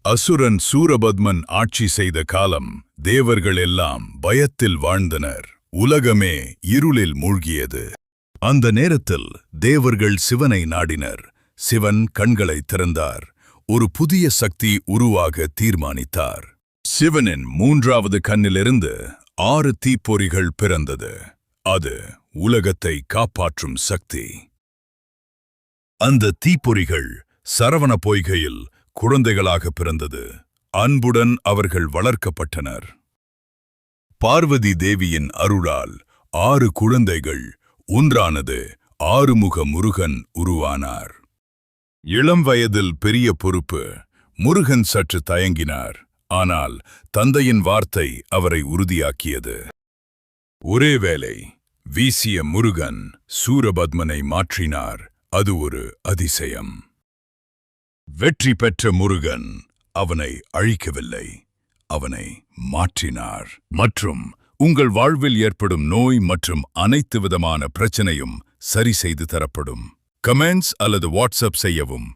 அசுரன் சூரபத்மன் ஆட்சி செய்த காலம் தேவர்கள் எல்லாம் பயத்தில் வாழ்ந்தனர். உலகமே இருளில் மூழ்கியது. அந்த நேரத்தில் தேவர்கள் சிவனை நாடினர். சிவன் கண்களை திறந்தார். ஒரு புதிய சக்தி உருவாக தீர்மானித்தார். சிவனின் 3வது கண்ணிலிருந்து 6 தீப்பொறிகள் பிறந்தது. அது உலகத்தை காப்பாற்றும் சக்தி. அந்த தீப்பொறிகள் சரவண பொய்கையில் குழந்தைகளாக பிறந்தது. அன்புடன் அவர்கள் வளர்க்கப்பட்டனர். பார்வதி தேவியின் அருளால் 6 குழந்தைகள் ஒன்றானது. 6முக முருகன் உருவானார். இளம் வயதில் பெரிய பொறுப்பு. முருகன் சற்று தயங்கினார். ஆனால் தந்தையின் வார்த்தை அவரை உறுதியாக்கியது. ஒரே வேளை வீசிய முருகன் சூரபத்மனை மாற்றினார். அது ஒரு அதிசயம். வெற்றி பெற்ற முருகன் அவனை அழிக்கவில்லை, அவனை மாற்றினார். மற்றும் உங்கள் வாழ்வில் ஏற்படும் நோய் மற்றும் அனைத்து விதமான பிரச்சனையும் சரி செய்து தரப்படும். கமெண்ட்ஸ் அல்லது வாட்ஸ்அப் செய்யவும்.